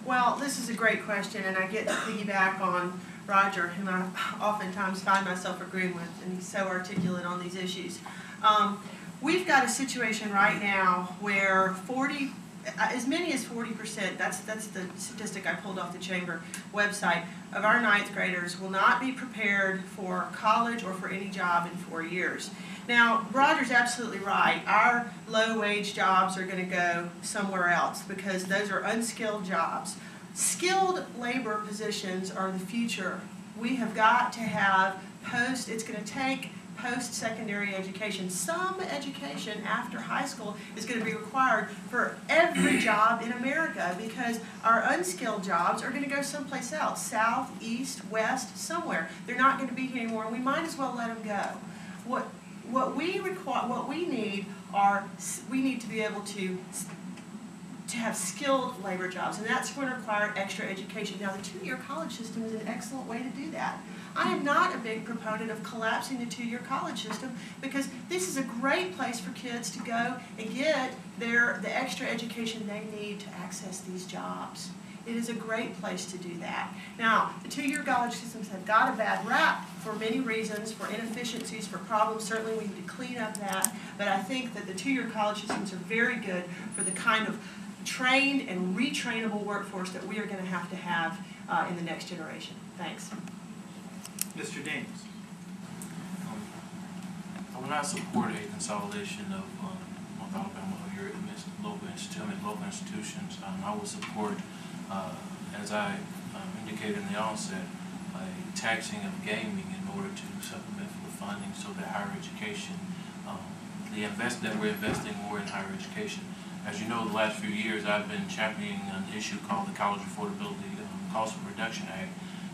Well, this is a great question, and I get to piggyback on Roger, whom I oftentimes find myself agreeing with, and he's so articulate on these issues. We've got a situation right now where as many as 40%, that's the statistic I pulled off the Chamber website, of our ninth graders will not be prepared for college or for any job in 4 years. Now, Roger's absolutely right. Our low-wage jobs are going to go somewhere else because those are unskilled jobs. Skilled labor positions are the future. We have got to have it's going to take post-secondary education. Some education after high school is going to be required for every job in America because our unskilled jobs are going to go someplace else, south, east, west, somewhere. They're not going to be here anymore, and we might as well let them go. What we need to be able to have skilled labor jobs, and that's going to require extra education. Now, the two-year college system is an excellent way to do that. I am not a big proponent of collapsing the two-year college system because this is a great place for kids to go and get the extra education they need to access these jobs. It is a great place to do that. Now, the two-year college systems have got a bad rap for many reasons, for inefficiencies, for problems. Certainly we need to clean up that, but I think that the two-year college systems are very good for the kind of trained and retrainable workforce that we are going to have in the next generation. Thanks. Mr. Dames. I would not support a consolidation of North Alabama or your local institutions. I would support, as I indicated in the onset, a taxing of gaming in order to supplement the funding so that higher education, that we're investing more in higher education. As you know, the last few years I've been championing an issue called the College Affordability Cost Reduction Act,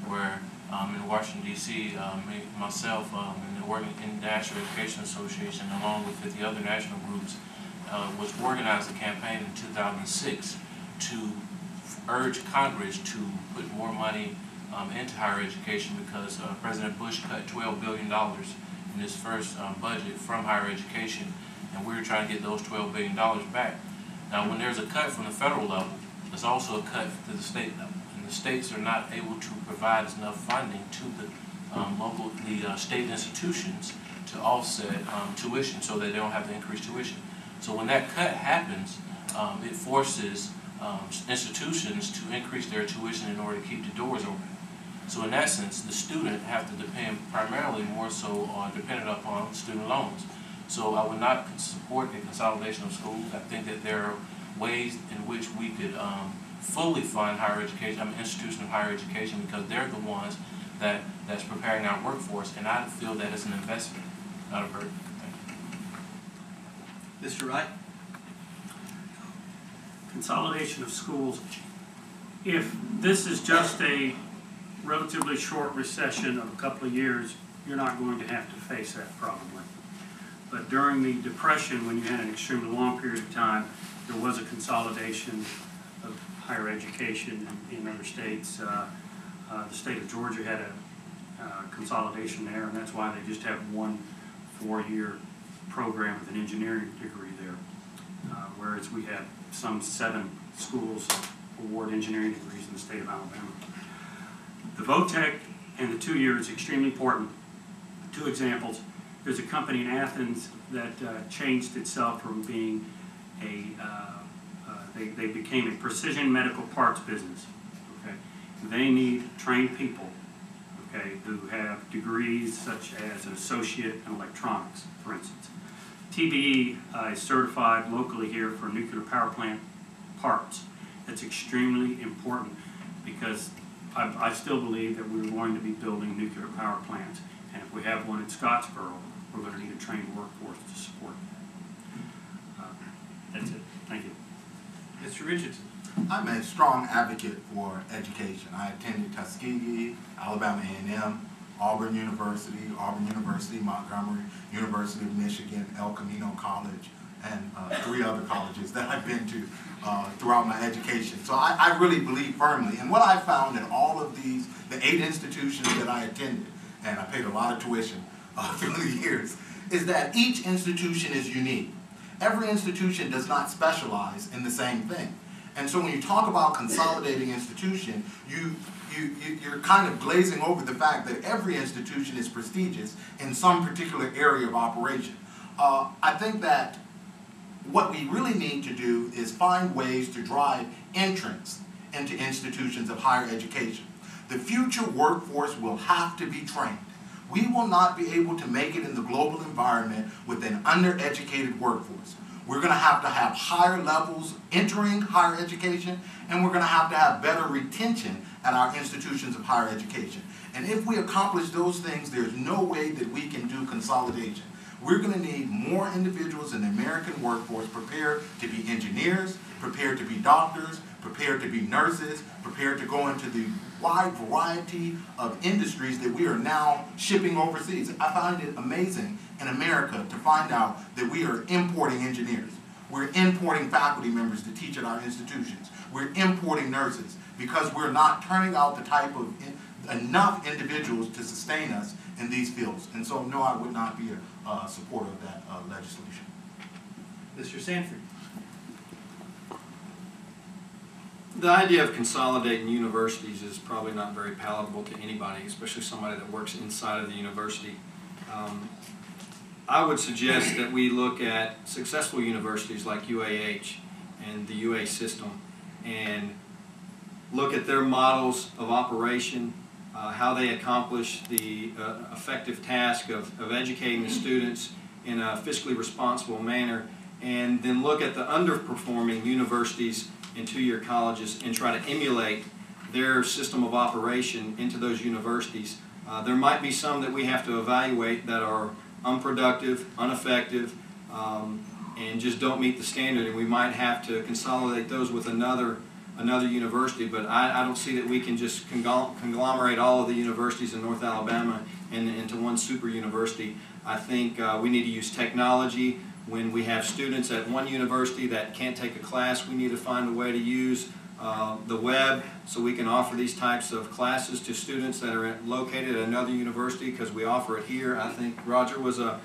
where in Washington, D.C., myself and the National Education Association, along with 50 other national groups, was organized a campaign in 2006 to urge Congress to put more money into higher education because President Bush cut $12 billion in his first budget from higher education, and we were trying to get those $12 billion back. Now, when there's a cut from the federal level, there's also a cut to the state level. The states are not able to provide enough funding to the state institutions to offset tuition so that they don't have to increase tuition. So when that cut happens, it forces institutions to increase their tuition in order to keep the doors open. So in that sense, the student have to depend primarily more so dependent upon student loans. So I would not support a consolidation of schools. I think that there are ways in which we could fully fund higher education, institutions of higher education, because they're the ones that's preparing our workforce, and I feel that it's an investment, not a burden. Thank you. Mr. Wright. Consolidation of schools. If this is just a relatively short recession of a couple of years, you're not going to have to face that probably. But during the Depression, when you had an extremely long period of time, there was a consolidation of higher education in other states. The state of Georgia had a consolidation there, and that's why they just have one 4-year program with an engineering degree there, whereas we have some 7 schools award engineering degrees in the state of Alabama. The VOTEC and the 2-year is extremely important. 2 examples. There's a company in Athens that changed itself from being they became a precision medical parts business. Okay, they need trained people, okay, who have degrees such as an associate in electronics, for instance. TBE is certified locally here for nuclear power plant parts. That's extremely important because I still believe that we're going to be building nuclear power plants, and if we have one in Scottsboro, we're going to need a trained workforce to support it. That's it. Thank you. Mr. Richardson. I'm a strong advocate for education. I attended Tuskegee, Alabama A&M, Auburn University, Montgomery, University of Michigan, El Camino College, and 3 other colleges that I've been to throughout my education. So I really believe firmly. And what I found in all of the 8 institutions that I attended, and I paid a lot of tuition through the years, is that each institution is unique. Every institution does not specialize in the same thing. And so when you talk about consolidating institution, you're kind of glazing over the fact that every institution is prestigious in some particular area of operation. I think that what we really need to do is find ways to drive entrance into institutions of higher education. The future workforce will have to be trained. We will not be able to make it in the global environment with an undereducated workforce. We're going to have higher levels entering higher education, and we're going to have better retention at our institutions of higher education. And if we accomplish those things, there's no way that we can do consolidation. We're going to need more individuals in the American workforce prepared to be engineers, prepared to be doctors, prepared to be nurses, prepared to go into the wide variety of industries that we are now shipping overseas. I find it amazing in America to find out that we are importing engineers. We're importing faculty members to teach at our institutions. We're importing nurses because we're not turning out the type of enough individuals to sustain us in these fields. And so, no, I would not be a supporter of that legislation. Mr. Sanford. The idea of consolidating universities is probably not very palatable to anybody, especially somebody that works inside of the university. I would suggest that we look at successful universities like UAH and the UA system and look at their models of operation, how they accomplish the effective task of educating the students in a fiscally responsible manner, and then look at the underperforming universities and two-year colleges and try to emulate their system of operation into those universities. There might be some that we have to evaluate that are unproductive, ineffective, and just don't meet the standard, and we might have to consolidate those with another university, but I don't see that we can just conglomerate all of the universities in North Alabama into one super university. I think we need to use technology. When we have students at one university that can't take a class, we need to find a way to use the web so we can offer these types of classes to students that are located at another university, because we offer it here. I think Roger was an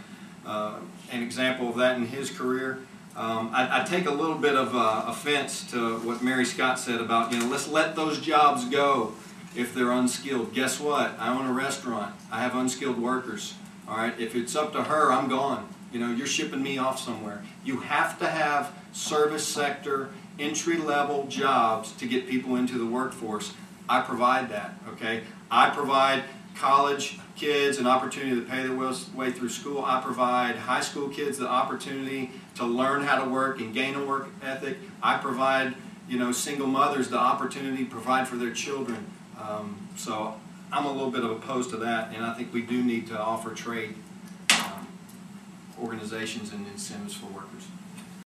example of that in his career. I take a little bit of offense to what Mary Scott said about, let's let those jobs go if they're unskilled. Guess what? I own a restaurant. I have unskilled workers. All right, if it's up to her, I'm gone. You're shipping me off somewhere. You have to have service sector, entry-level jobs to get people into the workforce. I provide that, okay? I provide college kids an opportunity to pay their way through school. I provide high school kids the opportunity to learn how to work and gain a work ethic. I provide, single mothers the opportunity to provide for their children. So I'm a little bit opposed to that, and I think we do need to offer trade organizations and incentives for workers.